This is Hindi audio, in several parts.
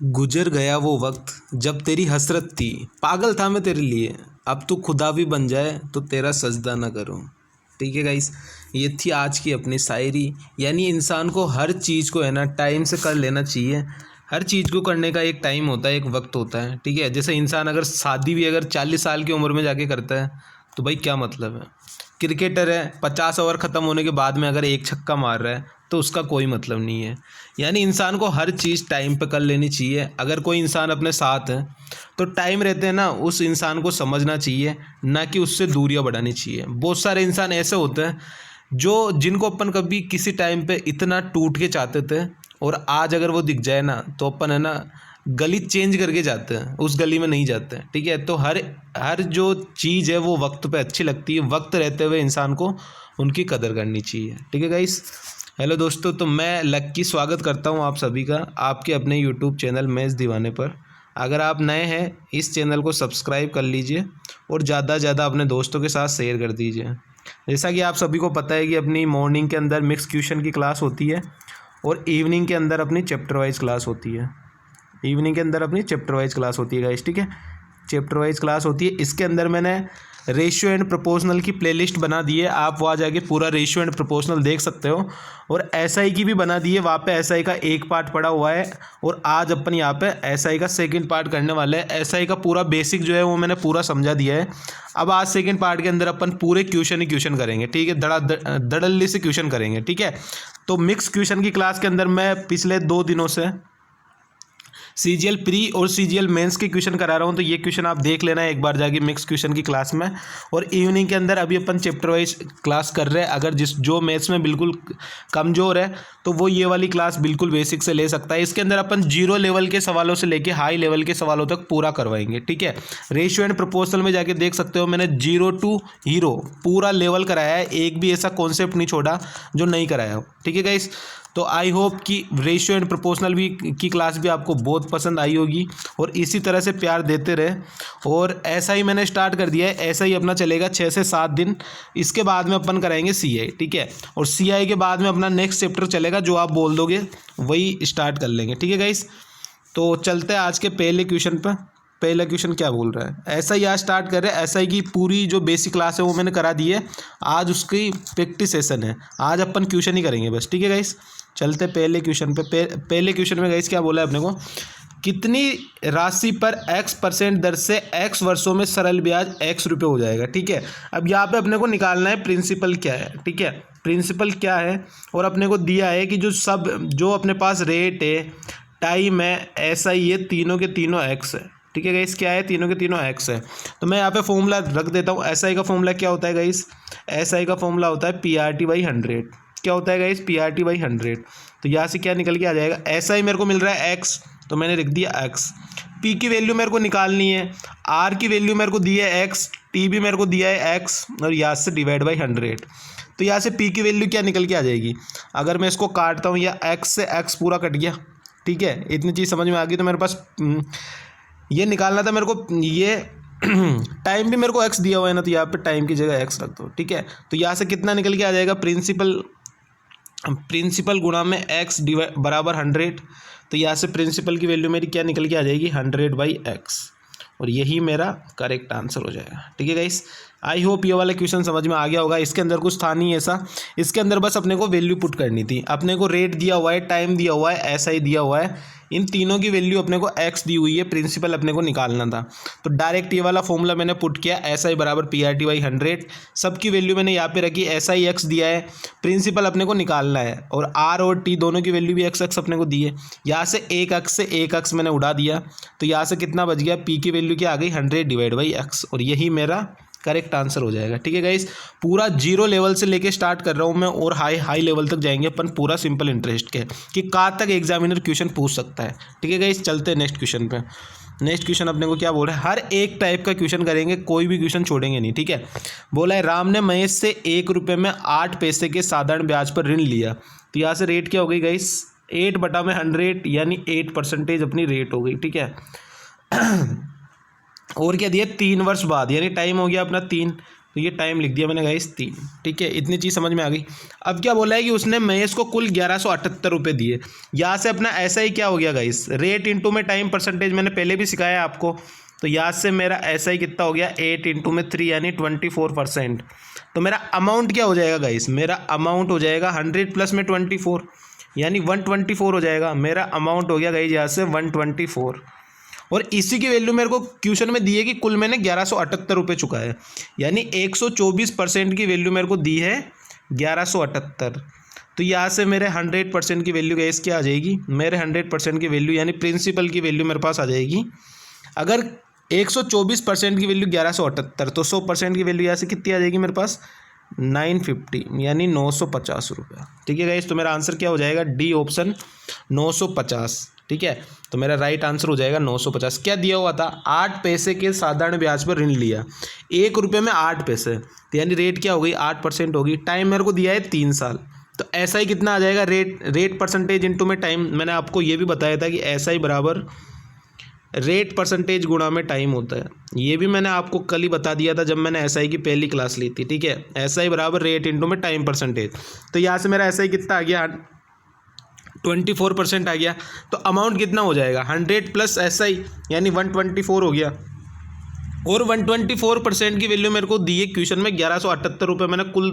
गुजर गया वो वक्त जब तेरी हसरत थी, पागल था मैं तेरे लिए। अब तू खुदा भी बन जाए तो तेरा सजदा ना करूं। ठीक है गाइस, ये थी आज की अपनी शायरी। यानी इंसान को हर चीज़ को है ना टाइम से कर लेना चाहिए। हर चीज़ को करने का एक टाइम होता है, एक वक्त होता है। ठीक है, जैसे इंसान अगर शादी भी अगर 40 साल की उम्र में जाके करता है तो भाई क्या मतलब है। क्रिकेटर है, 50 ओवर ख़त्म होने के बाद में अगर एक छक्का मार रहा है तो उसका कोई मतलब नहीं है। यानी इंसान को हर चीज़ टाइम पे कर लेनी चाहिए। अगर कोई इंसान अपने साथ है तो टाइम रहते हैं ना, उस इंसान को समझना चाहिए, ना कि उससे दूरियां बढ़ानी चाहिए। बहुत सारे इंसान ऐसे होते हैं जो जिनको अपन कभी किसी टाइम पे इतना टूट के चाहते थे, और आज अगर वो दिख जाए ना तो अपन है ना गली चेंज करके जाते हैं, उस गली में नहीं जाते हैं। ठीक है, तो हर हर जो चीज़ है वो वक्त पे अच्छी लगती है। वक्त रहते हुए इंसान को उनकी कदर करनी चाहिए। ठीक है गाइस, हेलो दोस्तों, तो मैं लक्की स्वागत करता हूं आप सभी का आपके अपने यूट्यूब चैनल मैच दीवाने पर। अगर आप नए हैं इस चैनल को सब्सक्राइब कर लीजिए और ज़्यादा से ज़्यादा अपने दोस्तों के साथ शेयर कर दीजिए। जैसा कि आप सभी को पता है कि अपनी मॉर्निंग के अंदर मिक्स क्वेश्चन की क्लास होती है और इवनिंग के अंदर अपनी चैप्टर वाइज क्लास होती है। इवनिंग के अंदर अपनी चैप्टर वाइज क्लास होती है गाइस। ठीक है, चैप्टर वाइज क्लास होती है। इसके अंदर मैंने रेशियो एंड प्रोपोर्शनल की प्लेलिस्ट बना दी है, आप वहाँ जाके पूरा रेशियो एंड प्रोपोर्शनल देख सकते हो। और एसआई की भी बना दी है, वहाँ पे एसआई का एक पार्ट पड़ा हुआ है और आज अपन यहाँ पे एसआई का सेकंड पार्ट करने वाले हैं। एसआई का पूरा बेसिक जो है वो मैंने पूरा समझा दिया है। अब आज सेकंड पार्ट के अंदर अपन पूरे क्वेश्चन ही क्वेश्चन करेंगे। ठीक है, धड़ल्ले से क्वेश्चन करेंगे। ठीक है, तो मिक्स क्वेश्चन की क्लास के अंदर मैं पिछले 2 दिनों से सीजीएल प्री और सीजीएल मेंस के क्वेश्चन करा रहा हूँ, तो ये क्वेश्चन आप देख लेना एक बार जाके मिक्स क्वेश्चन की क्लास में। और इवनिंग के अंदर अभी अपन चैप्टर वाइज क्लास कर रहे हैं। अगर जो मैथ्स में बिल्कुल कमज़ोर है तो वो ये वाली क्लास बिल्कुल बेसिक से ले सकता है। इसके अंदर अपन 0 लेवल के सवालों से लेके हाई लेवल के सवालों तक पूरा करवाएंगे। ठीक है, रेशियो एंड प्रोपोर्शनल में जाके देख सकते हो, मैंने 0 टू हीरो पूरा लेवल कराया है। एक भी ऐसा कॉन्सेप्ट नहीं छोड़ा जो नहीं कराया हो। ठीक है गाइस, तो आई होप कि रेशियो एंड प्रोपोर्शनल भी की क्लास भी आपको बहुत पसंद आई होगी और इसी तरह से प्यार देते रहे। और ऐसा ही मैंने स्टार्ट कर दिया है, ऐसा ही अपना चलेगा 6 से 7 दिन। इसके बाद में अपन कराएंगे सीआई। ठीक है, और सीआई के बाद में अपना नेक्स्ट चैप्टर चलेगा, जो आप बोल दोगे वही स्टार्ट कर लेंगे। ठीक है गाइस, तो चलते हैं आज के पहले क्वेश्चन पर। पहला क्वेश्चन क्या बोल रहा है, ऐसा ही आज स्टार्ट कर रहे हैं। ऐसा ही की पूरी जो बेसिक क्लास है वो मैंने करा दी है, आज उसकी प्रैक्टिस सेशन है। आज अपन क्वेश्चन ही करेंगे बस। ठीक है गाइस, चलते पहले क्वेश्चन पे। पहले क्वेश्चन में गाइस क्या बोला है अपने को, कितनी राशि पर x% दर से x वर्षों में सरल ब्याज x रुपये हो जाएगा। ठीक है, अब यहाँ पे अपने को निकालना है प्रिंसिपल क्या है। ठीक है, प्रिंसिपल क्या है, और अपने को दिया है कि जो अपने पास रेट है, टाइम है, ऐसा ही है, तीनों के तीनों x है। ठीक है गाइस, क्या है, तीनों के तीनों x है। तो मैं यहाँ पे फॉर्मूला रख देता हूँ। SI का फॉर्मूला क्या होता है गाइस, SI का फॉर्मूला होता है PRT/100। क्या होता है गाइस, PRT/100। तो यहाँ से क्या निकल के आ जाएगा, SI मेरे को मिल रहा है x, तो मैंने लिख दिया x। P की वैल्यू मेरे को निकालनी है, R की वैल्यू मेरे को दी है x, T भी मेरे को दिया है x, और यहाँ से डिवाइड/100। तो यहाँ से P की वैल्यू क्या निकल के आ जाएगी, अगर मैं इसको काटता हूँ, या x से x पूरा कट गया। ठीक है, इतनी चीज़ समझ में आ गई। तो मेरे पास ये निकालना था मेरे को, ये टाइम भी मेरे को x दिया हुआ है ना, तो यहाँ पे टाइम की जगह x रख दो। ठीक है, तो यहाँ से कितना निकल के आ जाएगा, प्रिंसिपल गुणा में x बराबर 100। तो यहाँ से प्रिंसिपल की वैल्यू मेरी क्या निकल के आ जाएगी, 100/x, और यही मेरा करेक्ट आंसर हो जाएगा। ठीक है गाइस, आई होप ये वाला क्वेश्चन समझ में आ गया होगा। इसके अंदर कुछ था नहीं ऐसा, इसके अंदर बस अपने को वैल्यू पुट करनी थी। अपने को रेट दिया हुआ है, टाइम दिया हुआ है, एसआई दिया हुआ है, इन तीनों की वैल्यू अपने को x दी हुई है, प्रिंसिपल अपने को निकालना था। तो डायरेक्ट ये वाला फॉर्मूला मैंने पुट किया, SI बराबर PRT/100। सबकी वैल्यू मैंने यहाँ पे रखी, SI x दिया है, प्रिंसिपल अपने को निकालना है, और R और T दोनों की वैल्यू भी x अपने को दी है। यहाँ से एक x से एक x मैंने उड़ा दिया, तो यहाँ से कितना बच गया, P की वैल्यू क्या आ गई, 100/x, और यही मेरा करेक्ट आंसर हो जाएगा। ठीक है गाइस, पूरा 0 लेवल से लेके स्टार्ट कर रहा हूँ मैं, और हाई लेवल तक जाएंगे अपन पूरा सिंपल इंटरेस्ट के, कि कहाँ तक एग्जामिनर क्वेश्चन पूछ सकता है। ठीक है गाइस, चलते हैं नेक्स्ट क्वेश्चन पे। नेक्स्ट क्वेश्चन अपने को क्या बोल रहा है, हर एक टाइप का क्वेश्चन करेंगे, कोई भी क्वेश्चन छोड़ेंगे नहीं। ठीक है, बोला है राम ने महेश से 1 रुपये में 8 पैसे के साधारण ब्याज पर ऋण लिया। तो यहाँ से रेट क्या हो गई गाइस, 8/100, यानी 8% अपनी रेट हो गई। ठीक है, और क्या दिया, 3 वर्ष बाद, यानी टाइम हो गया अपना 3। तो ये टाइम लिख दिया मैंने गाइस 3। ठीक है, इतनी चीज़ समझ में आ गई। अब क्या बोला है कि उसने महेश को कुल 1178 रुपये दिए। यहाँ से अपना ऐसा ही क्या हो गया गाइस, रेट इंटू में टाइम परसेंटेज मैंने पहले भी सिखाया आपको। तो यहाँ से मेरा ऐसा ही कितना हो गया 8 इंटू में 3 यानी 24%। तो मेरा अमाउंट क्या हो जाएगा गाइस, मेरा अमाउंट हो जाएगा 100 प्लस में 24 यानी 124 हो जाएगा। मेरा अमाउंट हो गया गाइस यहाँ से 124। और इसी की वैल्यू मेरे को क्वेश्चन में दी है कि कुल मैंने 1178 रुपये चुका है, यानी 124% की वैल्यू मेरे को दी है 1178। तो यहाँ से मेरे 100% की वैल्यू गाइस क्या आ जाएगी, मेरे 100% की वैल्यू यानी प्रिंसिपल की वैल्यू मेरे पास आ जाएगी। अगर 124% की वैल्यू 1178 तो 100% की वैल्यू यहाँ से कितनी आ जाएगी मेरे पास 950 यानी 950 रुपये। ठीक है गाइस, तो मेरा आंसर क्या हो जाएगा डी ऑप्शन 950। ठीक है, तो मेरा राइट आंसर हो जाएगा 950। क्या दिया हुआ था, 8 पैसे के साधारण ब्याज पर ऋण लिया, 1 रुपये में 8 पैसे, तो यानी रेट क्या हो गई 8% होगी। टाइम मेरे को दिया है 3 साल, तो ऐसा ही कितना आ जाएगा रेट परसेंटेज इंटू में टाइम। मैंने आपको ये भी बताया था कि ऐसा ही बराबर रेट परसेंटेज गुणा में टाइम होता है। ये भी मैंने आपको कल ही बता दिया था जब मैंने एसआई की पहली क्लास ली थी। ठीक है, एसआई बराबर रेट इंटू में टाइम परसेंटेज। तो यहाँ से मेरा एसआई कितना आ गया 24% आ गया। तो अमाउंट कितना हो जाएगा 100 प्लस एसआई यानी 124 हो गया। और 124% की वैल्यू मेरे को दी है क्वेश्चन में 1178 रुपये मैंने कुल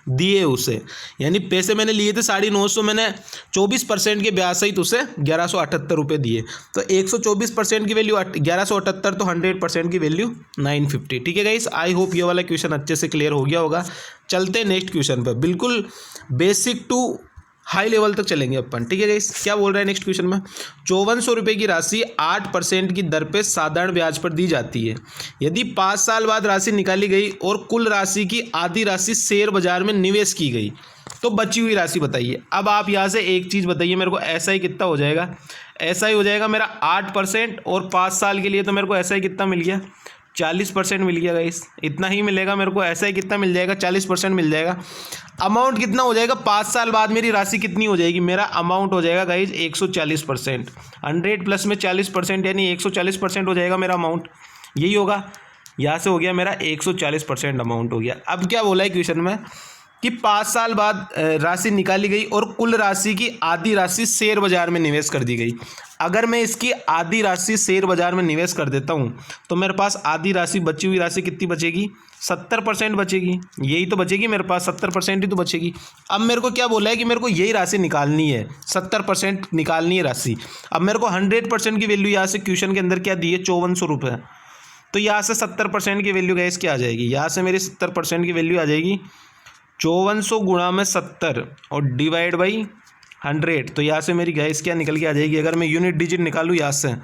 दिए उसे, यानी पैसे मैंने लिए थे 950, मैंने 24% के ब्याज सहित उसे 1178 रुपये दिए। तो 124% की वैल्यू 1178 तो 100% की वैल्यू 950। ठीक है गाइस, आई होप ये वाला क्वेश्चन अच्छे से क्लियर हो गया होगा। चलते हैं नेक्स्ट क्वेश्चन पर, बिल्कुल बेसिक टू हाई लेवल तक चलेंगे अपन। ठीक है गाइस, क्या बोल रहा है नेक्स्ट क्वेश्चन में, 5400 रुपये की राशि 8% की दर पे साधारण ब्याज पर दी जाती है। यदि 5 साल बाद राशि निकाली गई और कुल राशि की आधी राशि शेयर बाजार में निवेश की गई तो बची हुई राशि बताइए। अब आप यहाँ से एक चीज़ बताइए मेरे को, ऐसा ही कितना हो जाएगा, ऐसा ही हो जाएगा मेरा 8% और 5 साल के लिए तो मेरे को ऐसा ही कितना मिल गया 40% मिल गया गाइस, इतना ही मिलेगा मेरे को। ऐसा ही कितना मिल जाएगा 40% मिल जाएगा। अमाउंट कितना हो जाएगा 5 साल बाद मेरी राशि कितनी हो जाएगी, मेरा अमाउंट हो जाएगा गाइस 140%। 100 प्लस में 40% यानी 140% हो जाएगा मेरा अमाउंट, यही होगा। यहाँ से हो गया मेरा 140% अमाउंट हो गया। अब क्या बोला है क्वेश्चन में कि 5 साल बाद राशि निकाली गई और कुल राशि की आधी राशि शेयर बाजार में निवेश कर दी गई। अगर मैं इसकी आधी राशि शेयर बाजार में निवेश कर देता हूँ तो मेरे पास आधी राशि बची हुई राशि कितनी बचेगी 70% बचेगी, यही तो बचेगी मेरे पास, 70% ही तो बचेगी। अब मेरे को क्या बोला है कि मेरे को यही राशि निकालनी है, 70% निकालनी है राशि। अब मेरे को 100% की वैल्यू यहाँ से क्वेश्चन के अंदर क्या दी है 5400 रुपये। तो यहाँ से 70% की वैल्यू गैस क्या आ जाएगी, यहाँ से मेरी 70% की वैल्यू आ जाएगी 5400 गुणा में 70 और डिवाइड बाई 100। तो यहाँ से मेरी गैस क्या निकल के आ जाएगी, अगर मैं यूनिट डिजिट निकालूँ यहाँ से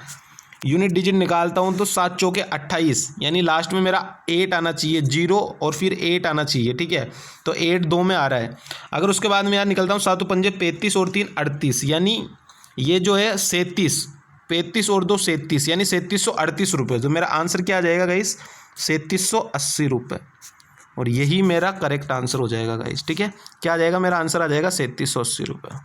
यूनिट डिजिट निकालता हूँ तो 7 चौके 28 यानी लास्ट में मेरा 8 आना चाहिए, 0 और फिर 8 आना चाहिए। ठीक है, तो 8 2 में आ रहा है। अगर उसके बाद मैं यहाँ निकलता हूँ 7 पंजे 35 और 3 38 यानी ये जो है 37, 35 और 2 37 यानी 3738 रुपये। तो मेरा आंसर क्या आ जाएगा गाइस 3780 रुपये, और यही मेरा करेक्ट आंसर हो जाएगा गाइस। ठीक है, क्या आ जाएगा मेरा आंसर आ जाएगा 3780 रुपये,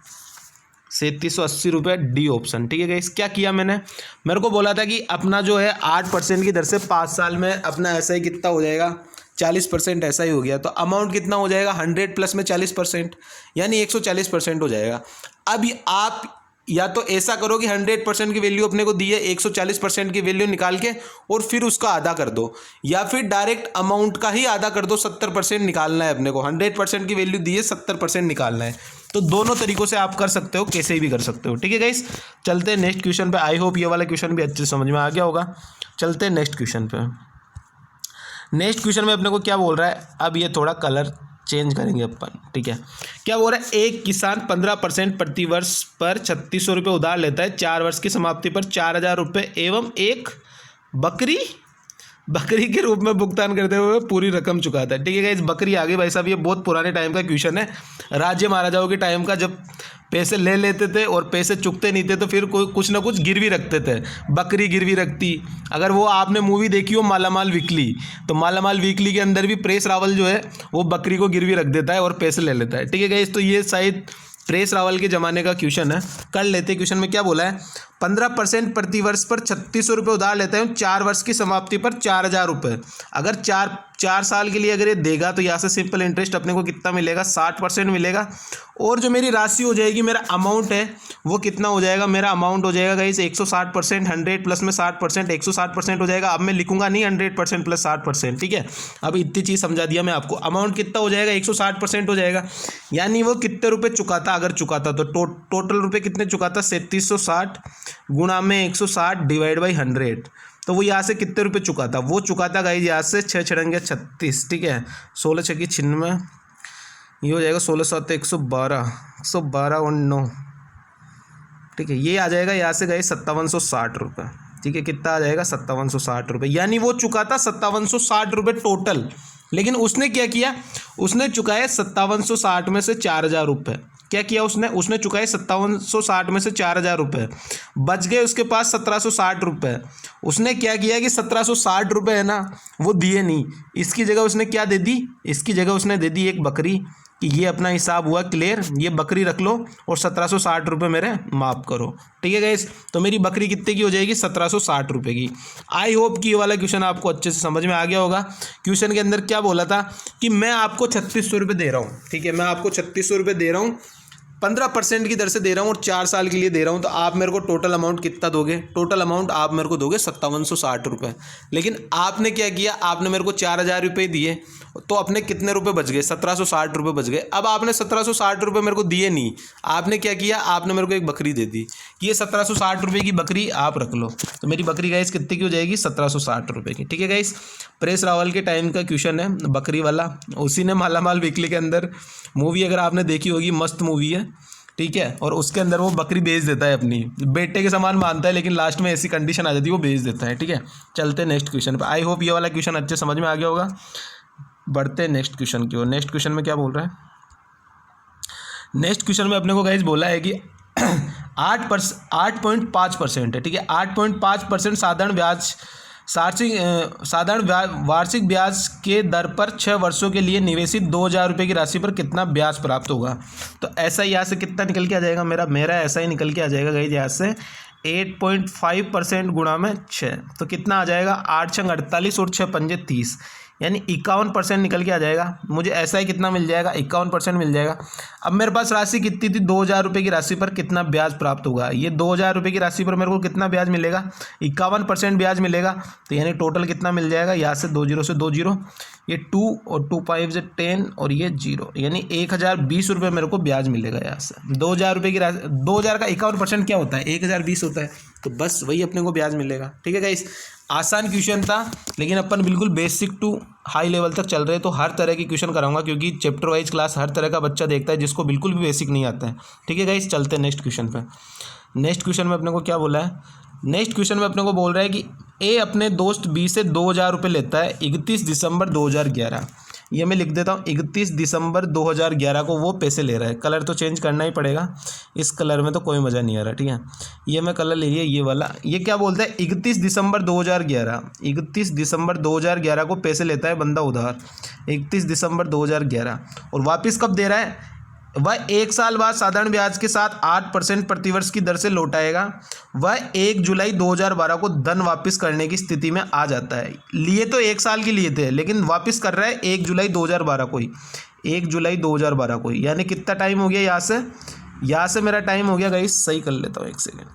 3780 रुपये डी ऑप्शन। ठीक है गाइस, क्या किया मैंने, मेरे को बोला था कि अपना जो है 8% की दर से 5 साल में अपना ऐसा ही कितना हो जाएगा 40% ऐसा ही हो गया। तो अमाउंट कितना हो जाएगा 100 प्लस में 40% यानी 140% हो जाएगा। अब आप या तो ऐसा करो कि 100% की वैल्यू अपने को दी है, 140% की वैल्यू निकाल के और फिर उसका आधा कर दो, या फिर डायरेक्ट अमाउंट का ही आधा कर दो, 70% निकालना है अपने को। 100% की वैल्यू दी है, 70% निकालना है। तो दोनों तरीकों से आप कर सकते हो, कैसे भी कर सकते हो। ठीक है गाइस, चलते हैं नेक्स्ट क्वेश्चन पे। आई होप ये वाला क्वेश्चन भी अच्छे से समझ में आ गया होगा। चलते हैं नेक्स्ट क्वेश्चन पे। नेक्स्ट क्वेश्चन में अपने को क्या बोल रहा है, अब ये थोड़ा कलर चेंज करेंगे अपन। ठीक है, क्या बोल रहा है, एक किसान 15% प्रति वर्ष पर 3600 रुपये उधार लेता है, 4 वर्ष की समाप्ति पर 4000 रुपये एवं एक बकरी के रूप में भुगतान करते हुए पूरी रकम चुकाता है। ठीक है गाइस, बकरी आ गई भाई साहब, ये बहुत पुराने टाइम का क्वेश्चन है, राज्य महाराजाओं के टाइम का, जब पैसे ले लेते थे और पैसे चुकते नहीं थे तो फिर कोई कुछ ना कुछ गिरवी रखते थे, बकरी गिरवी रखती। अगर वो आपने मूवी देखी हो मालामाल वीकली, तो मालामाल वीकली के अंदर भी प्रेस रावल जो है वो बकरी को गिरवी रख देता है और पैसे ले लेता है। ठीक है गाइस, तो ये शायद प्रेस रावल के ज़माने का क्वेश्चन है, कर लेते। क्वेश्चन में क्या बोला है, 15% प्रतिवर्ष पर 3600 रुपये उधार लेता हूँ 4 वर्ष की समाप्ति पर 4000 रुपये। अगर चार साल के लिए अगर ये देगा तो यहाँ से सिंपल इंटरेस्ट अपने को कितना मिलेगा, 60% मिलेगा। और जो मेरी राशि हो जाएगी, मेरा अमाउंट है वो कितना हो जाएगा, मेरा अमाउंट हो जाएगा गाइस 160%, 100 प्लस में 60%, 160% हो जाएगा। अब मैं लिखूंगा नहीं 100% प्लस 60%, ठीक है। अब इतनी चीज़ समझा दिया मैं आपको। अमाउंट कितना हो जाएगा, 160% हो जाएगा। यानी वो कितने रुपये चुकाता, अगर चुकाता तो टोटल रुपये कितने चुकाता, 3760 गुणा में 160 डिवाइड बाई 100। तो वो यहाँ से कितने रुपए चुकाता, वो चुकाता गाइस यहाँ से 6 छड़ेंगे 36, ठीक है। 16 छक्की 96, ये हो जाएगा 16 7 112 और 9, ठीक है। ये आ जाएगा यहाँ से गाइस 5760 रुपये, ठीक है। कितना आ जाएगा, 5760 रुपये। यानी वो चुकाता 5760 रुपये टोटल। लेकिन उसने क्या किया, उसने चुकाया 5760 में से 4000 रुपये। क्या किया उसने चुकाए 5760 में से 4000 रुपये, बच गए उसके पास 1760 रुपये। उसने क्या किया कि 1760 रुपये है ना, वो दिए नहीं। इसकी जगह उसने क्या दे दी, इसकी जगह उसने दे दी एक बकरी, कि ये अपना हिसाब हुआ क्लियर, ये बकरी रख लो और 1760 रुपये मेरे माफ़ करो, ठीक है गाइस। तो मेरी बकरी कितने की हो जाएगी, 1760 रुपये की। आई होप कि ये वाला क्वेश्चन आपको अच्छे से समझ में आ गया होगा। क्वेश्चन के अंदर क्या बोला था कि मैं आपको 3600 रुपये दे रहा हूँ, ठीक है। मैं आपको 3600 रुपये दे रहा हूँ, 15% की दर से दे रहा हूँ और 4 साल के लिए दे रहा हूँ। तो आप मेरे को टोटल अमाउंट कितना दोगे, टोटल अमाउंट आप मेरे को दोगे 5760 रुपये। लेकिन आपने क्या किया, आपने मेरे को 4000 रुपये दिए, तो अपने कितने रुपए बच गए, 1760 रुपये बच गए। अब आपने 1760 रुपये मेरे को दिए नहीं, आपने क्या किया, आपने मेरे को एक बकरी दे दी कि ये 1760 रुपये की बकरी आप रख लो। तो मेरी बकरी गाइस कितने की हो जाएगी, 1760 रुपये की, ठीक है गाइस। परेश रावल के टाइम का क्वेश्चन है, बकरी वाला। उसी ने मालामाल वीकली के अंदर मूवी अगर आपने देखी होगी, मस्त मूवी है, ठीक है। और उसके अंदर वो बकरी बेच देता है, अपनी बेटे के समान मानता है, लेकिन लास्ट में ऐसी कंडीशन आ जाती है वो बेच देता है, ठीक है। चलते हैं नेक्स्ट क्वेश्चन पे। आई होप ये वाला क्वेश्चन अच्छे समझ में आ गया होगा। बढ़ते हैं नेक्स्ट क्वेश्चन की ओर। नेक्स्ट क्वेश्चन में क्या बोल रहा है, नेक्स्ट क्वेश्चन में अपने को गाइस बोला है कि 8.5% है, ठीक है। 8.5% साधारण वार्षिक ब्याज के दर पर 6 वर्षों के लिए निवेशित 2000 रुपये की राशि पर कितना ब्याज प्राप्त होगा। तो ऐसा यहाँ से कितना निकल के आ जाएगा, मेरा ऐसा ही निकल के आ जाएगा गाइस यहाँ से 8.5% गुणा में 6, तो कितना आ जाएगा, 8 छंग 48 और 6 पंजे 30, यानी 51% निकल के आ जाएगा। मुझे ऐसा ही कितना मिल जाएगा, 51% मिल जाएगा। अब मेरे पास राशि कितनी थी, 2000 रुपये की राशि पर कितना ब्याज प्राप्त होगा। ये 2000 रुपये की राशि पर मेरे को कितना ब्याज मिलेगा, 51% ब्याज मिलेगा। तो यानी टोटल कितना मिल जाएगा, यहाँ से 2 0 से 2 0, ये 2 और 2 5 से 10 और ये 0, यानी 1020 रुपये मेरे को ब्याज मिलेगा यहाँ से। 2000 रुपये की राशि, 2000 का 51% क्या होता है, 1020 होता है। तो बस वही अपने को ब्याज मिलेगा, ठीक है गाइस। आसान क्वेश्चन था, लेकिन अपन बिल्कुल बेसिक टू हाई लेवल तक चल रहे हैं। तो हर तरह की क्वेश्चन कराऊंगा, क्योंकि चैप्टर वाइज क्लास हर तरह का बच्चा देखता है जिसको बिल्कुल भी बेसिक नहीं आता है, ठीक है गाइस। चलते हैं नेक्स्ट क्वेश्चन पे। नेक्स्ट क्वेश्चन में अपने को क्या बोला है, नेक्स्ट क्वेश्चन में अपने को बोल रहा है कि ए अपने दोस्त बी से 2000 रुपये लेता है 31 दिसंबर 2011। ये मैं लिख देता हूँ, 31 दिसंबर 2011 को वो पैसे ले रहा है। कलर तो चेंज करना ही पड़ेगा, इस कलर में तो कोई मज़ा नहीं आ रहा, ठीक है। ये मैं कलर ले लिया, ये वाला। ये क्या बोलता है, 31 दिसंबर 2011, 31 दिसंबर 2011 को पैसे लेता है बंदा उधार, 31 दिसंबर 2011, और वापस कब दे रहा है, वह 1 साल बाद साधारण ब्याज के साथ 8% प्रतिवर्ष की दर से लौटाएगा। वह 1 जुलाई 2012 को धन वापस करने की स्थिति में आ जाता है। लिए तो 1 साल के लिए थे, लेकिन वापस कर रहा है 1 जुलाई 2012 को ही, 1 जुलाई 2012 को ही। यानी कितना टाइम हो गया, यहाँ से मेरा टाइम हो गया गाइस, सही कर लेता हूँ एक सेकेंड,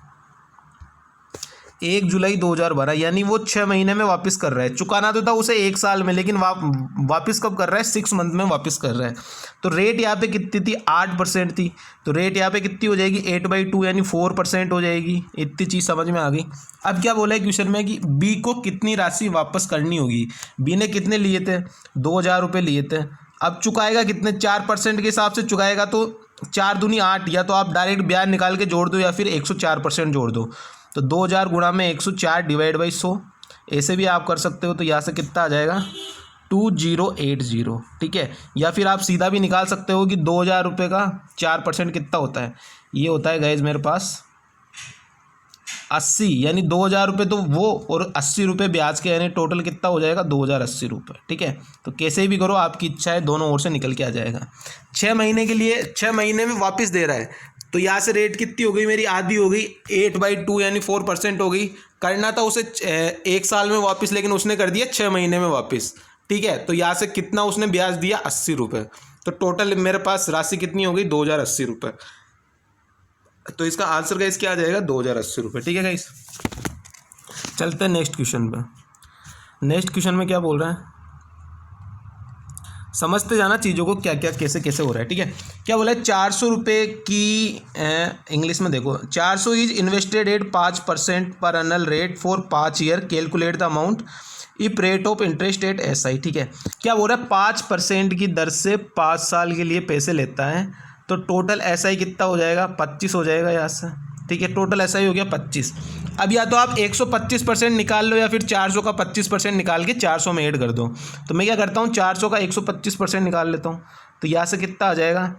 1 जुलाई 2012, यानी वो 6 महीने में वापस कर रहा है। चुकाना तो था उसे 1 साल में, लेकिन वापस कब कर रहा है, 6 मंथ में वापस कर रहा है। तो रेट यहाँ पे कितनी थी, 8% थी। तो रेट यहाँ पे कितनी हो जाएगी, 8/2 यानी 4% हो जाएगी। इतनी चीज़ समझ में आ गई। अब क्या बोला है क्वेश्चन में कि बी को कितनी राशि वापस करनी होगी। बी ने कितने लिए थे, 2000 रुपये लिए थे। अब चुकाएगा कितने, 4% के हिसाब से चुकाएगा, तो 4 दूनी 8, या तो आप डायरेक्ट ब्याज निकाल के जोड़ दो या फिर 104% जोड़ दो। तो 2000 गुणा में 104 डिवाइड बाई 100, ऐसे भी आप कर सकते हो। तो यहाँ से कितना आ जाएगा, 2080, ठीक है। या फिर आप सीधा भी निकाल सकते हो कि 2000 रुपये का 4% कितना होता है, ये होता है गाइज मेरे पास 80, यानी 2000 रुपये तो वो और 80 रुपये ब्याज के, यानी टोटल कितना हो जाएगा, 2080 रुपये, ठीक है। तो कैसे भी करो, आपकी इच्छा है, दोनों ओर से निकल के आ जाएगा। 6 महीने के लिए, 6 महीने में वापस दे रहा है, तो यहाँ से रेट कितनी हो गई मेरी, आधी हो गई, 8/2 यानी 4% हो गई। करना था उसे 1 साल में वापस, लेकिन उसने कर दिया 6 महीने में वापस। ठीक है, तो यहाँ से कितना उसने ब्याज दिया, 80 रुपये। तो टोटल मेरे पास राशि कितनी हो गई, 2080 रुपये। तो इसका आंसर गाइस क्या आ जाएगा, 2080 रुपये। ठीक है गाइस, चलते हैं नेक्स्ट क्वेश्चन पे। नेक्स्ट क्वेश्चन में क्या बोल रहा है, समझते जाना चीज़ों को, क्या क्या कैसे कैसे हो रहा है। ठीक है, क्या बोला है, 400 रुपये की इंग्लिश में देखो, 400 इज इन्वेस्टेड एट 5% पर anal rate for 5 year, calculate the amount if rate of interest eight SI। ठीक है, क्या बोल रहा है, 5% की दर से 5 साल के लिए पैसे लेता है, तो टोटल SI कितना हो जाएगा, 25 हो जाएगा यहाँ से। ठीक है, टोटल SI हो गया 25। अब या तो आप 125% निकाल लो या फिर 400 का 25% निकाल के 400 में ऐड कर दो। तो मैं क्या करता हूँ, 400 का 125% निकाल लेता हूँ। तो यहाँ से कितना आ जाएगा,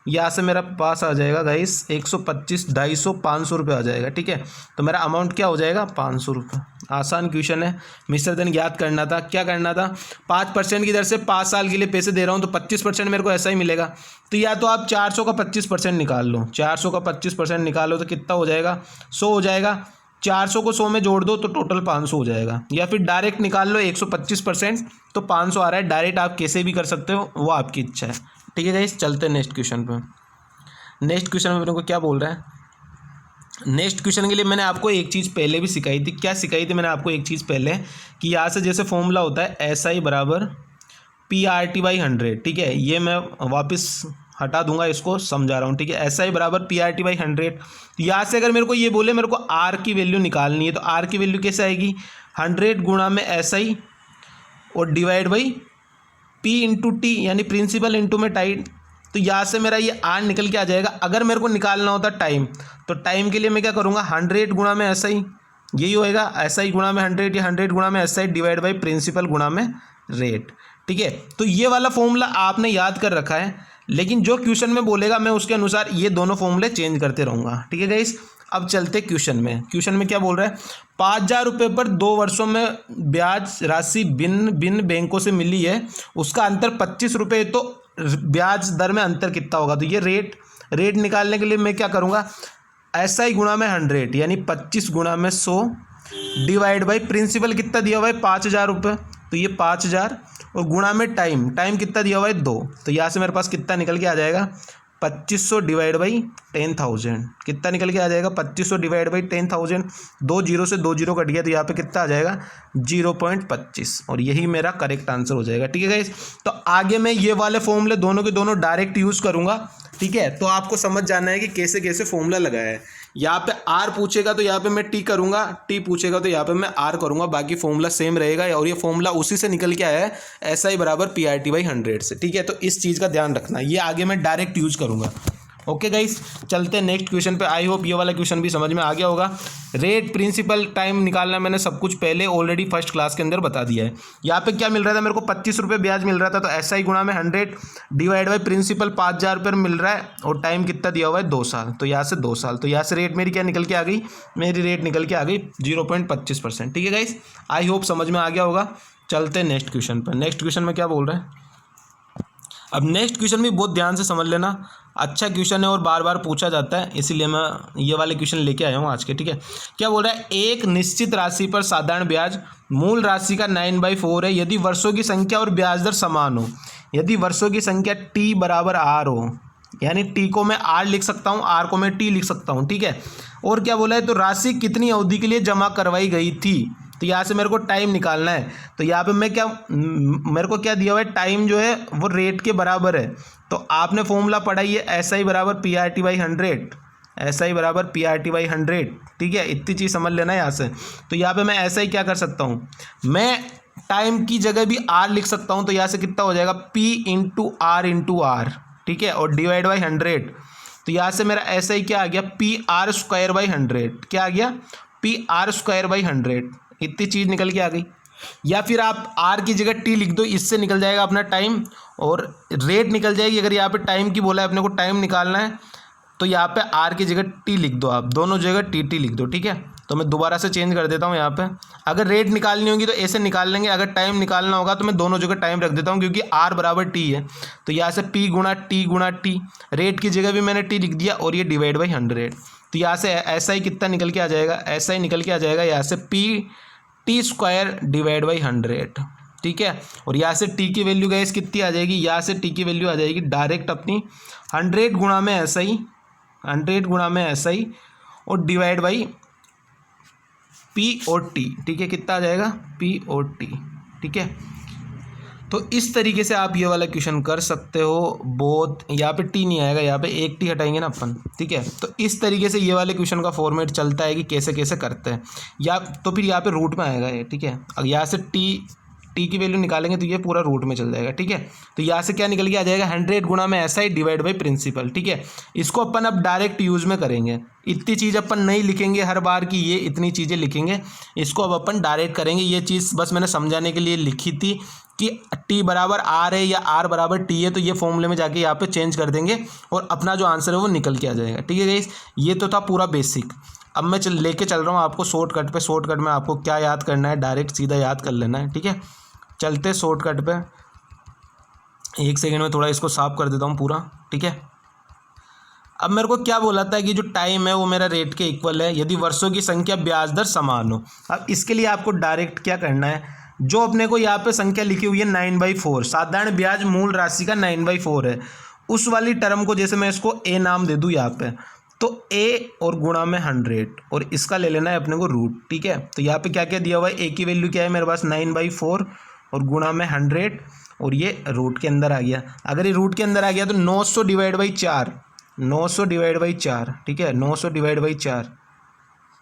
यहाँ से मेरा पास आ जाएगा गाइस 125, 250, 500 रुपये आ जाएगा। ठीक है, तो मेरा अमाउंट क्या हो जाएगा, 500 रुपये। आसान क्वेश्चन है, मिस्टर धन याद करना था। क्या करना था, 5% की दर से 5 साल के लिए पैसे दे रहा हूँ, तो 25% मेरे को ऐसा ही मिलेगा। तो या तो आप 400 का 25% निकाल लो, 400 का 25% निकालो तो कितना हो जाएगा, 100 हो जाएगा। 400 को 100 में जोड़ दो तो टोटल 500 हो जाएगा, या फिर डायरेक्ट निकाल लो 125%, तो 500 आ रहा है। डायरेक्ट आप कैसे भी कर सकते हो, वो आपकी इच्छा है। ठीक है गाइस, चलते हैं नेक्स्ट क्वेश्चन पे। नेक्स्ट क्वेश्चन में मेरे को क्या बोल रहा है, नेक्स्ट क्वेश्चन के लिए मैंने आपको एक चीज़ पहले भी सिखाई थी। क्या सिखाई थी मैंने आपको, एक चीज़ पहले, कि यहाँ से जैसे फॉर्मूला होता है SI बराबर PRT/100। ठीक है, ये मैं वापस हटा दूंगा, इसको समझा रहा हूँ। ठीक है, SI बराबर PRT/100। यहाँ से अगर मेरे को ये बोले मेरे को R की वैल्यू निकालनी है, तो R की वैल्यू कैसे आएगी, 100 गुणा में SI और divide by P into T, यानी प्रिंसिपल इंटू में टाइम। तो यहाँ से मेरा ये R निकल के आ जाएगा। अगर मेरे को निकालना होता टाइम, तो टाइम के लिए मैं क्या करूँगा, 100 गुणा में SI, यही होएगा, SI गुणा में 100 या 100 गुणा में SI डिवाइड बाई प्रिंसिपल गुणा में रेट। ठीक है, तो ये वाला फॉर्मूला आपने याद कर रखा है, लेकिन जो क्वेश्चन में बोलेगा मैं उसके अनुसार ये दोनों फॉर्मूले चेंज करते रहूँगा। ठीक है गाइस, अब चलते क्वेश्चन में। क्वेश्चन में क्या बोल रहा है, 5000 रुपये पर 2 वर्षों में ब्याज राशि भिन्न बैंकों से मिली है, उसका अंतर 25 रुपये, तो ब्याज दर में अंतर कितना होगा। तो ये रेट निकालने के लिए मैं क्या करूँगा, SI गुणा में 100 यानी 25 गुणा में 100 डिवाइड बाई प्रिंसिपल कितना दिया हुआ है, 5000 रुपये, तो ये 5000, और गुणा में टाइम कितना दिया हुआ है, 2। तो यहाँ से मेरे पास कितना निकल के आ जाएगा, 2500 डिवाइड बाई 10,000। कितना निकल के आ जाएगा, 2500 डिवाइड बाई 10,000। 2 जीरो से 2 जीरो कट गया, तो यहाँ पे कितना आ जाएगा, 0.25, और यही मेरा करेक्ट आंसर हो जाएगा। ठीक है गाइस, तो आगे मैं ये वाले फॉर्मूले दोनों के दोनों डायरेक्ट यूज़ करूँगा। ठीक है, तो आपको समझ जाना है कि कैसे कैसे फॉर्मूला लगाया है। यहाँ पे R पूछेगा तो यहाँ पे मैं T करूँगा, T पूछेगा तो यहाँ पे मैं R करूँगा, बाकी फॉर्मूला सेम रहेगा, और ये फॉर्मूला उसी से निकल के आया है, SI बराबर PRT/100 से। ठीक है, तो इस चीज़ का ध्यान रखना, ये आगे मैं डायरेक्ट यूज करूँगा। ओके गाइस, चलते हैं नेक्स्ट क्वेश्चन पे। आई होप ये वाला क्वेश्चन भी समझ में आ गया होगा। रेट, प्रिंसिपल, टाइम निकालना मैंने सब कुछ पहले ऑलरेडी फर्स्ट क्लास के अंदर बता दिया है। यहाँ पे क्या मिल रहा था मेरे को, 25 रुपये ब्याज मिल रहा था, तो SI गुणा में 100 डिवाइड बाई प्रिंसिपल 5000 रुपये मिल रहा है, और टाइम कितना दिया हुआ है, 2 साल। तो यहाँ से 2 साल, तो यहाँ से रेट मेरी क्या निकल के आ गई, मेरी रेट निकल के आ गई 0.25%। ठीक है गाइस, आई होप समझ में आ गया होगा। चलते हैं नेक्स्ट क्वेश्चन पर। नेक्स्ट क्वेश्चन में क्या बोल रहे हैं, अब नेक्स्ट क्वेश्चन भी बहुत ध्यान से समझ लेना, अच्छा क्वेश्चन है और बार बार पूछा जाता है, इसीलिए मैं ये वाले क्वेश्चन लेके आया हूँ आज के। ठीक है, क्या बोल रहा है, एक निश्चित राशि पर साधारण ब्याज मूल राशि का 9/4 है यदि वर्षों की संख्या और ब्याज दर समान हो। यदि वर्षों की संख्या T बराबर R हो, यानी T को मैं R लिख सकता हूँ, R को मैं T लिख सकता हूँ। ठीक है, और क्या बोला है, तो राशि कितनी अवधि के लिए जमा करवाई गई थी। तो यहाँ से मेरे को टाइम निकालना है, तो यहाँ पे मेरे को क्या दिया हुआ है, टाइम जो है वो रेट के बराबर है। तो आपने फॉर्मूला पढ़ा ही है, SI बराबर PRT/100, SI बराबर PRT/100। ठीक है, इतनी चीज़ समझ लेना है यहाँ से। तो यहाँ पे मैं SI क्या कर सकता हूँ, मैं टाइम की जगह भी R लिख सकता हूँ, तो यहाँ से कितना हो जाएगा, P इंटू R। ठीक है, और डिवाइड बाई 100। तो यहाँ से मेरा SI क्या आ गया, PR²/100। क्या आ गया, PR²/100। इतनी चीज़ निकल के आ गई। या फिर आप R की जगह T लिख दो, इससे निकल जाएगा अपना टाइम, और रेट निकल जाएगी। अगर यहाँ पे टाइम की बोला है, अपने को टाइम निकालना है, तो यहाँ पे R की जगह T लिख दो, आप दोनों जगह TT लिख दो। ठीक है, तो मैं दोबारा से चेंज कर देता हूँ यहाँ पे। अगर रेट निकालनी होगी तो ऐसे निकाल लेंगे, अगर टाइम निकालना होगा तो मैं दोनों जगह टाइम रख देता हूँ, क्योंकि आर बराबर टी है। तो यहाँ से पी गुणा टी, रेट की जगह भी मैंने टी लिख दिया और ये डिवाइड बाई 100। तो यहाँ से ऐसा ही कितना निकल के आ जाएगा, ऐसा ही निकल के आ जाएगा यहाँ से P T square divide by 100, ठीक है। और यहाँ से टी की वैल्यू गाइस कितनी आ जाएगी, यहाँ से टी की वैल्यू आ जाएगी डायरेक्ट अपनी 100 गुणा में ऐसा ही, 100 गुणा में ऐसा ही और डिवाइड बाई पी और टी, ठीक है। कितना आ जाएगा, पी और टी, ठीक है। तो इस तरीके से आप ये वाला क्वेश्चन कर सकते हो। बहुत यहाँ पे टी नहीं आएगा, यहाँ पे एक टी हटाएंगे ना अपन, ठीक है। तो इस तरीके से ये वाले क्वेश्चन का फॉर्मेट चलता है कि कैसे कैसे करते हैं, या तो फिर यहाँ पे रूट में आएगा ये, ठीक है। अब यहाँ से टी की वैल्यू निकालेंगे तो ये पूरा रूट में चल जाएगा, ठीक है। तो यहाँ से क्या निकल के आ जाएगा, 100 गुणा में ऐसा ही डिवाइड बाई प्रिंसिपल, ठीक है। इसको अपन अब डायरेक्ट यूज में करेंगे, इतनी चीज़ अपन नहीं लिखेंगे हर बार की ये इतनी चीज़ें लिखेंगे, इसको अब अपन डायरेक्ट करेंगे। ये चीज़ बस मैंने समझाने के लिए लिखी थी कि टी बराबर आर है या आर बराबर टी है, तो ये फॉर्मूले में जाके यहाँ पे चेंज कर देंगे और अपना जो आंसर है वो निकल के आ जाएगा, ठीक है गाइस। ये तो था पूरा बेसिक। अब मैं लेके चल रहा हूँ आपको शॉर्टकट पे। शॉर्टकट में आपको क्या याद करना है, डायरेक्ट सीधा याद कर लेना है, ठीक है। चलते शॉर्टकट पे, एक सेकंड में थोड़ा इसको साफ कर देता हूँ पूरा, ठीक है। अब मेरे को क्या बोला था कि जो टाइम है वो मेरा रेट के इक्वल है यदि वर्षों की संख्या ब्याज दर समान हो। अब इसके लिए आपको डायरेक्ट क्या करना है, जो अपने को यहाँ पे संख्या लिखी हुई है 9/4, साधारण ब्याज मूल राशि का 9/4 है, उस वाली टर्म को जैसे मैं इसको ए नाम दे दूँ यहाँ पे, तो ए और गुणा में 100 और इसका ले लेना है अपने को रूट, ठीक है। तो यहाँ पे क्या क्या दिया हुआ है, ए की वैल्यू क्या है मेरे पास 9/4 और गुणा में 100 और ये रूट के अंदर आ गया। अगर ये रूट के अंदर आ गया तो 900 डिवाइड बाई 4, 900 डिवाइड बाई 4, ठीक है। 900 डिवाइड बाई 4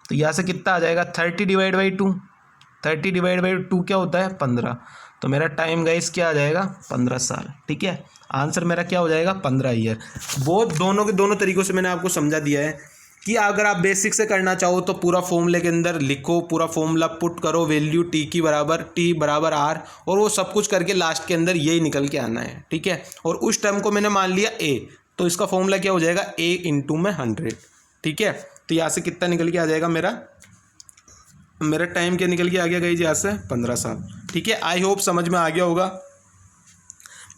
तो यहाँ से कितना आ जाएगा 30 डिवाइड बाई 2, 30 डिवाइड बाई 2 क्या होता है 15। तो मेरा टाइम गाइस क्या आ जाएगा 15 साल, ठीक है। आंसर मेरा क्या हो जाएगा 15 ईयर। वो दोनों के दोनों तरीक़ों से मैंने आपको समझा दिया है कि अगर आप बेसिक से करना चाहो तो पूरा फॉर्मूले के अंदर लिखो, पूरा फॉर्मूला पुट करो, वैल्यू टी की बराबर टी बराबर आर, और वो सब कुछ करके लास्ट के अंदर यही निकल के आना है, ठीक है। और उस टर्म को मैंने मान लिया ए, तो इसका फॉर्मूला क्या हो जाएगा ए इंटू में 100, ठीक है। तो यहाँ से कितना निकल के आ जाएगा मेरा टाइम क्या निकल के आ गया गाइस यहाँ से 15 साल, ठीक है। आई होप समझ में आ गया होगा।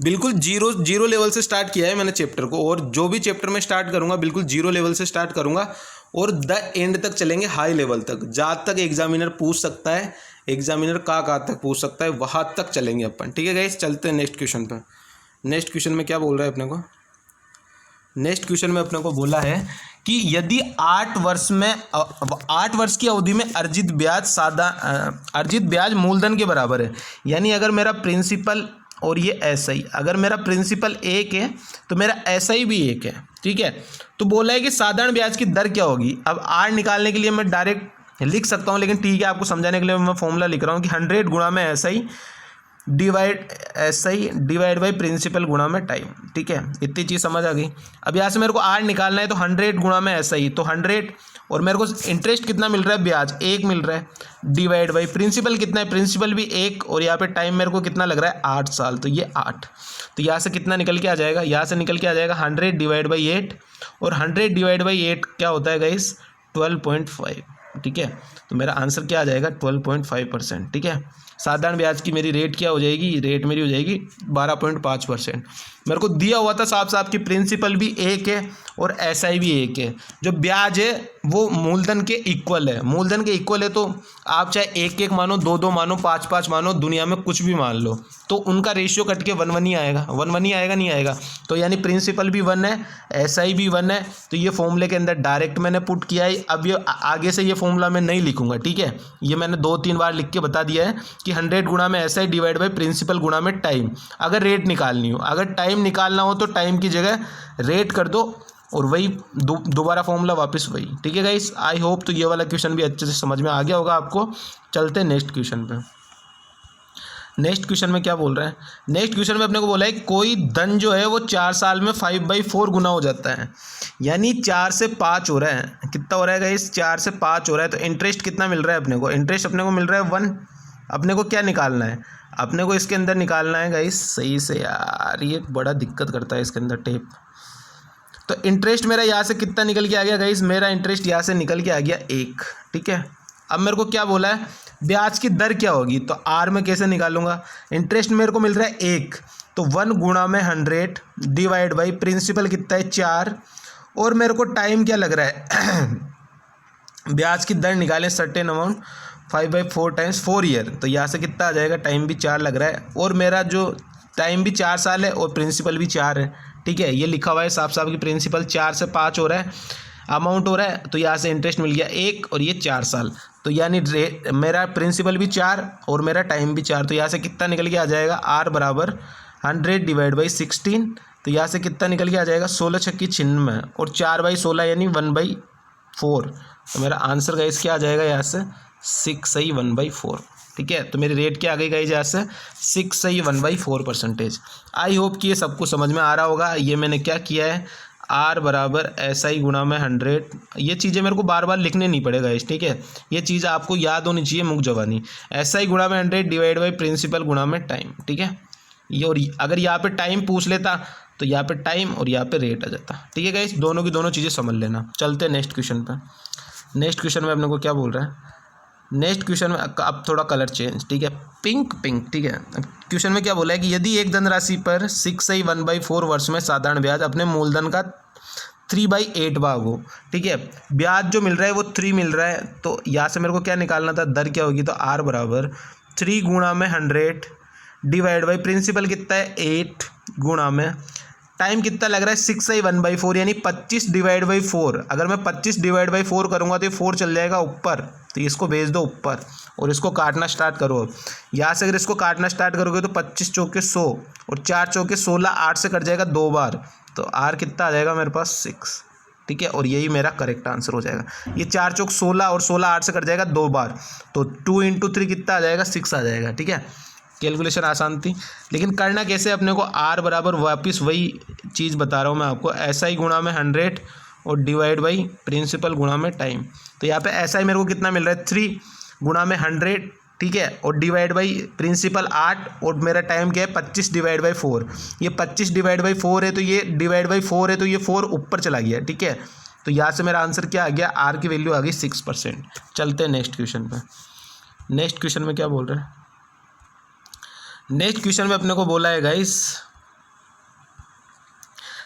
बिल्कुल जीरो लेवल से स्टार्ट किया है मैंने चैप्टर को, और जो भी चैप्टर में स्टार्ट करूंगा बिल्कुल जीरो लेवल से स्टार्ट करूंगा और द एंड तक चलेंगे हाई लेवल तक, जहाँ तक एग्जामिनर पूछ सकता है, एग्जामिनर कहाँ तक पूछ सकता है वहाँ तक चलेंगे अपन, ठीक है गाइस। चलते हैं नेक्स्ट क्वेश्चन पर। नेक्स्ट क्वेश्चन में क्या बोल रहा है अपने को, नेक्स्ट क्वेश्चन में अपने को बोला है कि यदि 8 वर्ष की अवधि में अर्जित ब्याज मूलधन के बराबर है, यानी अगर मेरा प्रिंसिपल और ये एसआई, अगर मेरा प्रिंसिपल 1 है तो मेरा एसआई भी 1 है, ठीक है। तो बोला है कि साधारण ब्याज की दर क्या होगी। अब आर निकालने के लिए मैं डायरेक्ट लिख सकता हूँ, लेकिन ठीक है आपको समझाने के लिए मैं फॉर्मूला लिख रहा हूँ कि 100 गुणा में एसआई डिवाइड बाई प्रिंसिपल गुणा में टाइम, ठीक है। इतनी चीज़ समझ आ गई। अब यहाँ से मेरे को आर निकालना है तो 100 गुणा में एसआई, तो 100 और मेरे को इंटरेस्ट कितना मिल रहा है, ब्याज 1 मिल रहा है, डिवाइड बाई प्रिंसिपल कितना है, प्रिंसिपल भी 1, और यहाँ पे टाइम मेरे को कितना लग रहा है 8 साल, तो ये 8। तो यहाँ से कितना निकल के आ जाएगा, यहाँ से निकल के आ जाएगा 100 डिवाइड बाई 8, और 100 डिवाइड बाई 8 क्या होता है गाइस 12.5, ठीक है। तो मेरा आंसर क्या आ जाएगा 12.5%, ठीक है। साधारण ब्याज की मेरी रेट क्या हो जाएगी, रेट मेरी हो जाएगी 12.5%। मेरे को दिया हुआ था साफ साफ कि प्रिंसिपल भी 1 है और एसआई भी 1 है, जो ब्याज है वो मूलधन के इक्वल है, मूलधन के इक्वल है। तो आप चाहे 1-1 मानो, 2-2 मानो, 5-5 मानो, दुनिया में कुछ भी मान लो, तो उनका रेशियो कट के 1-1 ही आएगा, 1-1 ही आएगा, नहीं आएगा। तो यानी प्रिंसिपल भी 1 है, एसआई भी 1 है, तो ये फॉर्मूले के अंदर डायरेक्ट मैंने पुट किया है। अब ये आगे से ये फॉर्मूला मैं नहीं लिखूंगा, ठीक है। ये मैंने 2-3 बार लिख के बता दिया है कि 100 गुणा में एसआई डिवाइड बाई प्रिंसिपल गुणा में टाइम। अगर रेट निकालनी हो, अगर टाइम निकालना हो तो टाइम की जगह रेट कर दो, और वही दोबारा फॉर्मूला वापस वही, ठीक है गाइस। आई होप तो ये वाला क्वेश्चन भी अच्छे से समझ में आ गया होगा आपको। चलते हैं नेक्स्ट क्वेश्चन पे। नेक्स्ट क्वेश्चन में क्या बोल रहा है, नेक्स्ट क्वेश्चन में अपने को बोला है कोई धन जो है वो 4 साल में 5/4 गुना हो जाता है, यानी 4 से 5 हो रहा है। कितना हो रहा है गाइस 4 से 5 हो रहा है। तो इंटरेस्ट कितना मिल रहा है अपने को, इंटरेस्ट अपने को मिल रहा है 1। अपने को क्या निकालना है, अपने को इसके अंदर निकालना है गाइस, सही से यार ये बड़ा दिक्कत करता है इसके अंदर टेप। तो इंटरेस्ट मेरा यहाँ से कितना निकल के आ गया गाइस, मेरा इंटरेस्ट यहाँ से निकल के आ गया 1। ठीक है, अब मेरे को क्या बोला है, ब्याज की दर क्या होगी, तो आर में कैसे निकालूंगा, इंटरेस्ट मेरे को मिल रहा है 1, तो 1 गुणा में 100 डिवाइड बाई प्रिंसिपल कितना है 4, और मेरे को टाइम क्या लग रहा है ब्याज की दर निकालें सर्टेन अमाउंट 5/4 टाइम्स 4 ईयर, तो यहाँ से कितना आ जाएगा, टाइम भी 4 लग रहा है, और मेरा जो टाइम भी 4 साल है और प्रिंसिपल भी 4 है। ठीक है, ये लिखा हुआ है साफ साफ कि प्रिंसिपल 4 से 5 हो रहा है, अमाउंट हो रहा है, तो यहाँ से इंटरेस्ट मिल गया 1 और ये 4 साल, तो यानी मेरा प्रिंसिपल भी 4 और मेरा टाइम भी 4, तो यहाँ से कितना निकल के आ जाएगा, आर बराबर 100 डिवाइड बाई 16, तो यहाँ से कितना निकल के आ जाएगा 16 छक्की 96 और 4/16 यानी 1/4, तो मेरा आंसर गाइस क्या आ जाएगा यहाँ से 6 सही 1/4। ठीक है, तो मेरी रेट क्या आ गई गाइस यहाँ से 6 सही 1/4%। आई होप कि ये सबको समझ में आ रहा होगा। ये मैंने क्या किया है, आर बराबर SI गुणा में 100, ये चीज़ें मेरे को बार बार लिखने नहीं पड़ेगा इस। ठीक है, ये चीज़ आपको याद होनी चाहिए मुख जबानी, SI गुणा में 100 डिवाइड बाई प्रिंसिपल गुणा में टाइम। ठीक है, ये, और अगर यहाँ पे टाइम पूछ लेता तो यहाँ पे टाइम और यहाँ पे रेट आ जाता। ठीक है गाइस, दोनों की दोनों चीज़ें समझ लेना। चलते हैं नेक्स्ट क्वेश्चन पर। नेक्स्ट क्वेश्चन में अपने को क्या बोल रहा है, नेक्स्ट क्वेश्चन में अब थोड़ा कलर चेंज। ठीक है, पिंक। ठीक है, अब क्वेश्चन में क्या बोला है कि यदि एक धनराशि पर 6/1/4 वर्ष में साधारण ब्याज अपने मूलधन का 3/8 भाग हो। ठीक है, ब्याज जो मिल रहा है वो 3 मिल रहा है, तो यहाँ से मेरे को क्या निकालना था, दर क्या होगी, तो आर बराबर 3 गुणा में 100 डिवाइड बाई प्रिंसिपल कितना है 8 गुणा में टाइम कितना लग रहा है 6/1/4 यानी 25 डिवाइड बाई 4। अगर मैं 25 डिवाइड बाई 4 करूँगा तो ये 4 चल जाएगा ऊपर, तो इसको भेज दो ऊपर और इसको काटना स्टार्ट करो। अब यहाँ से अगर इसको काटना स्टार्ट करोगे तो 25 चौके 100 और 4 चौके 16, 8 से कट जाएगा 2 बार, तो आर कितना आ जाएगा मेरे पास 6। ठीक है, और यही मेरा करेक्ट आंसर हो जाएगा। ये 4 चौक 16 और 16 8 से कट जाएगा 2 बार, तो 2 × 3 कितना आ जाएगा 6 आ जाएगा। ठीक है, कैलकुलेशन आसान थी, लेकिन करना कैसे, अपने को आर बराबर वापस वही चीज़ बता रहा हूँ मैं आपको, SI गुणा में 100 और डिवाइड बाई प्रिंसिपल गुणा में टाइम। तो यहाँ पे SI मेरे को कितना मिल रहा है 3 गुणा में 100। ठीक है, और डिवाइड बाई प्रिंसिपल 8 और मेरा टाइम क्या है 25 डिवाइड बाई 4। ये 25 डिवाइड बाई 4 है, तो ये डिवाइड बाई 4 है, तो ये 4 ऊपर चला गया। ठीक है, तो यहाँ से मेरा आंसर क्या आ गया, आर की वैल्यू आ गई 6%। चलते हैं नेक्स्ट क्वेश्चन पर। नेक्स्ट क्वेश्चन में क्या बोल रहे हैं, नेक्स्ट क्वेश्चन में अपने को बोला है गाइस,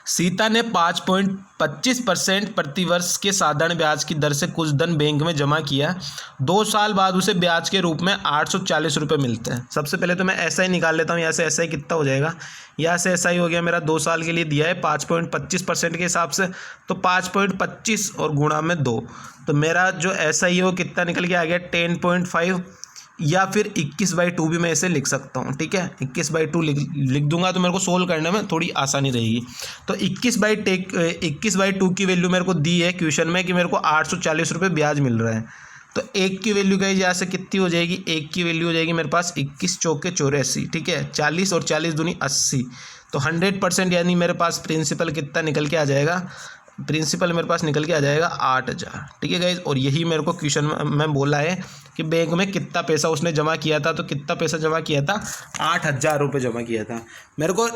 सीता ने 5.25% प्रतिवर्ष के साधारण ब्याज की दर से कुछ धन बैंक में जमा किया। 2 साल बाद उसे ब्याज के रूप में 840 रुपये मिलते हैं। सबसे पहले तो मैं SI निकाल लेता हूँ, यहाँ से SI कितना हो जाएगा, यहाँ से SI हो गया मेरा 2 साल के लिए दिया है 5.25% के हिसाब से, तो 5.25 और गुणा में 2, तो मेरा जो SI है वो कितना निकल के आ गया 10.5, या फिर 21/2 भी मैं इसे लिख सकता हूँ। ठीक है, 21/2 लिख दूंगा तो मेरे को सोल्व करने में थोड़ी आसानी रहेगी। तो 21/2 की वैल्यू मेरे को दी है क्वेश्चन में कि मेरे को 840 रुपये ब्याज मिल रहा है, तो 1 की वैल्यू कहीं यहाँ से कितनी हो जाएगी, 1 की वैल्यू हो जाएगी मेरे पास 21 चौके 84। ठीक है, 40 और 40 दूनी 80, तो 100% यानी मेरे पास प्रिंसिपल कितना निकल के आ जाएगा, प्रिंसिपल मेरे पास निकल के आ जाएगा 8000। ठीक है गाइज, और यही मेरे को क्वेश्चन में बोला है कि बैंक में कितना पैसा उसने जमा किया था, तो कितना पैसा जमा किया था 8000 रुपये जमा किया था। मेरे को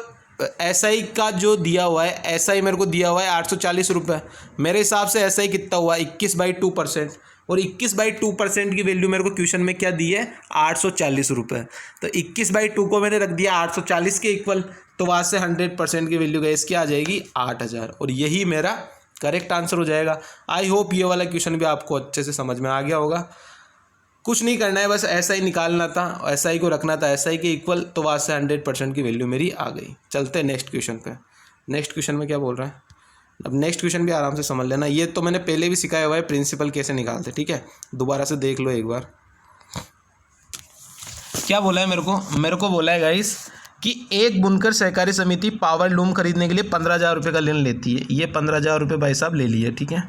SI का जो दिया हुआ है, SI मेरे को दिया हुआ है 840 रुपये, मेरे हिसाब से SI कितना हुआ 21/2%, और 21/2% की वैल्यू मेरे को क्वेश्चन में क्या दी है 840 रुपये, तो 21/2 को मैंने रख दिया 840 के इक्वल, तो वहाँ से 100% की वैल्यू गई इसकी आ जाएगी 8000, और यही मेरा करेक्ट आंसर हो जाएगा। आई होप ये वाला क्वेश्चन भी आपको अच्छे से समझ में आ गया होगा। कुछ नहीं करना है, बस SI निकालना था, SI को रखना था SI के इक्वल, तो वहाँ से 100% की वैल्यू मेरी आ गई। चलते हैं नेक्स्ट क्वेश्चन पे। नेक्स्ट क्वेश्चन में क्या बोल रहा है, अब नेक्स्ट क्वेश्चन भी आराम से समझ लेना, ये तो मैंने पहले भी सिखाया हुआ है प्रिंसिपल कैसे निकालते। ठीक है, दोबारा से देख लो एक बार। क्या बोला है मेरे को बोला है गाइस कि एक बुनकर सहकारी समिति पावर लूम खरीदने के लिए 15,000 रुपये का ऋण लेती है। ये 15,000 रुपये भाई साहब ले लिए। ठीक है,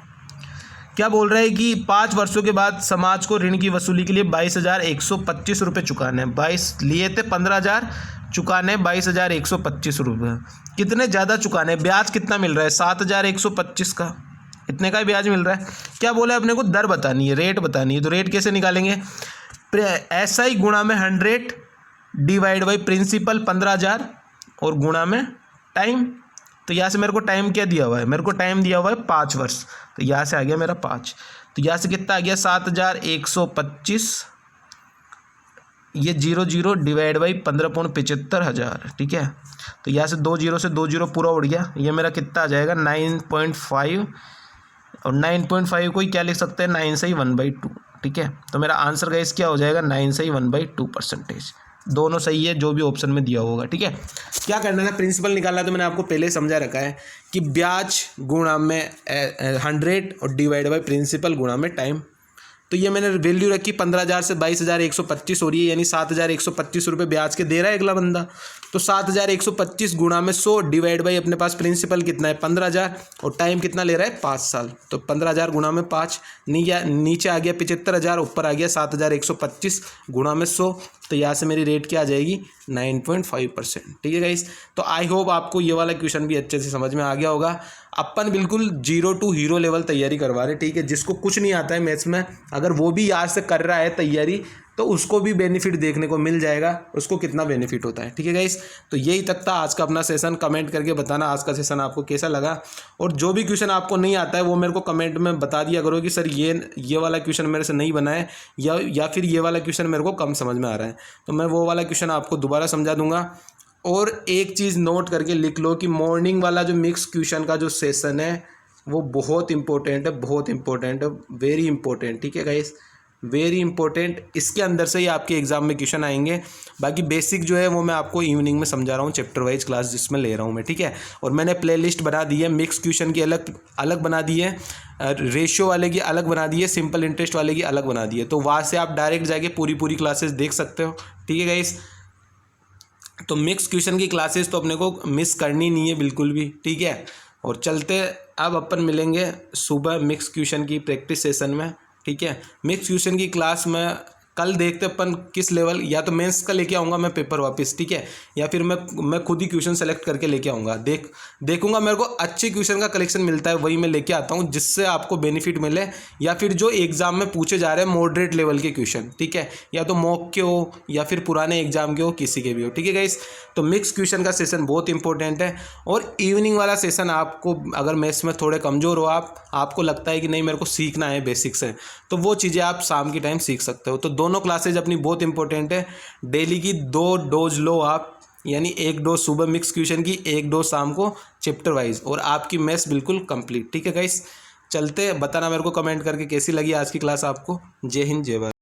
क्या बोल रहा है कि 5 वर्षों के बाद समाज को ऋण की वसूली के लिए 22,125 रुपये चुकाने, 22 लिए थे 15,000, चुकाने 22,125 रुपये। कितने ज़्यादा चुकाने, ब्याज कितना मिल रहा है 7,125 का, इतने का ही ब्याज मिल रहा है। क्या बोला है अपने को, दर बतानी है, रेट बतानी है, तो रेट कैसे निकालेंगे, SI गुणा में 100 डिवाइड बाई प्रिंसिपल 15,000 और गुणा में टाइम, तो यहाँ से मेरे को टाइम क्या दिया हुआ है, मेरे को टाइम दिया हुआ है 5 वर्ष, तो यहाँ से आ गया मेरा 5। तो यहाँ से कितना आ गया 7125, ये 00 डिवाइड बाई 15,75,000, ठीक है। तो यहाँ से 2 0 पूरा उड़ गया, ये मेरा कितना आ जाएगा 9.5, और 9.5 को ही क्या लिख सकते हैं 9 से ही 1/2, ठीक है। तो मेरा आंसर गाइस क्या हो जाएगा 9 से ही 1/2%। दोनों सही है जो भी ऑप्शन में दिया होगा, ठीक है। क्या करना था, प्रिंसिपल निकालना है, तो मैंने आपको पहले समझा रखा है कि ब्याज गुणा में 100 और डिवाइड बाई प्रिंसिपल गुणा में टाइम। तो ये मैंने वैल्यू रखी 15,000 से 22,125 हो रही है, यानी 7,125 रुपये ब्याज के दे रहा है अगला बंदा। तो 7,125 गुणा में 100 डिवाइड बाई अपने पास प्रिंसिपल कितना है 15,000, और टाइम कितना ले रहा है 5 साल। तो 15,000 गुणा में 5, नीचे आ गया 75,000, ऊपर आ गया 7,125 गुणा में 100। तो यहाँ से मेरी रेट क्या आ जाएगी 9.5%, ठीक है गाइस। तो आई होप आपको ये वाला क्वेश्चन भी अच्छे से समझ में आ गया होगा। अपन बिल्कुल 0 to हीरो लेवल तैयारी करवा रहे, ठीक है। जिसको कुछ नहीं आता है मैथ्स में, अगर वो भी याद से कर रहा है तैयारी, तो उसको भी बेनिफिट देखने को मिल जाएगा, उसको कितना बेनिफिट होता है, ठीक है गाइस। तो यही तक था आज का अपना सेशन। कमेंट करके बताना आज का सेशन आपको कैसा लगा, और जो भी क्वेश्चन आपको नहीं आता है वो मेरे को कमेंट में बता दिया करो कि सर ये वाला क्वेश्चन मेरे से नहीं बना है, या फिर ये वाला क्वेश्चन मेरे को कम समझ में आ रहा है, तो मैं वो वाला क्वेश्चन आपको दोबारा समझा दूंगा। और एक चीज़ नोट करके लिख लो कि मॉर्निंग वाला जो मिक्स क्वेश्चन का जो सेशन है वो बहुत इंपॉर्टेंट है, बहुत इंपॉर्टेंट है, वेरी इंपॉर्टेंट, ठीक है गाइस, वेरी इंपॉर्टेंट। इसके अंदर से ही आपके एग्जाम में क्वेश्चन आएंगे। बाकी बेसिक जो है वो मैं आपको इवनिंग में समझा रहा हूँ, चैप्टर वाइज क्लास जिसमें ले रहा हूँ मैं, ठीक है। और मैंने प्लेलिस्ट बना दी है, मिक्स क्वेश्चन की अलग बना दी है, रेशियो वाले की अलग बना दी है, सिंपल इंटरेस्ट वाले की अलग बना दी है। तो वहाँ से आप डायरेक्ट जाके पूरी क्लासेस देख सकते हो, ठीक है गाइस। तो मिक्स क्वेश्चन की क्लासेस तो अपने को मिस करनी नहीं है बिल्कुल भी, ठीक है। और चलते अब अपन मिलेंगे सुबह मिक्स क्वेश्चन की प्रैक्टिस सेशन में, ठीक है। मिक्स क्वेश्चन की क्लास में कल देखते अपन किस लेवल, या तो मेंस का लेके आऊँगा मैं पेपर वापस, ठीक है, या फिर मैं खुद ही क्वेश्चन सेलेक्ट करके लेके आऊँगा। देखूंगा मेरे को अच्छे क्वेश्चन का कलेक्शन मिलता है वही मैं लेके आता हूँ, जिससे आपको बेनिफिट मिले, या फिर जो एग्जाम में पूछे जा रहे हैं मॉडरेट लेवल के क्वेश्चन, ठीक है, या तो मॉक के हो या फिर पुराने एग्जाम के हो, किसी के भी हो, ठीक है गाइस। तो मिक्स क्वेश्चन का सेशन बहुत इंपॉर्टेंट है। और इवनिंग वाला सेशन आपको, अगर मैथ्स में थोड़े कमज़ोर हो आपको लगता है कि नहीं मेरे को सीखना है बेसिक से, तो वो चीज़ें आप शाम की टाइम सीख सकते हो। तो दोनों क्लासेज अपनी बहुत इंपॉर्टेंट है। डेली की 2 डोज लो आप, यानी 1 डोज सुबह मिक्स क्वेश्चन की, 1 डोज शाम को चैप्टर वाइज, और आपकी मैथ्स बिल्कुल कंप्लीट, ठीक है गाइस। चलते बताना मेरे को कमेंट करके कैसी लगी आज की क्लास आपको। जय हिंद, जय भारत।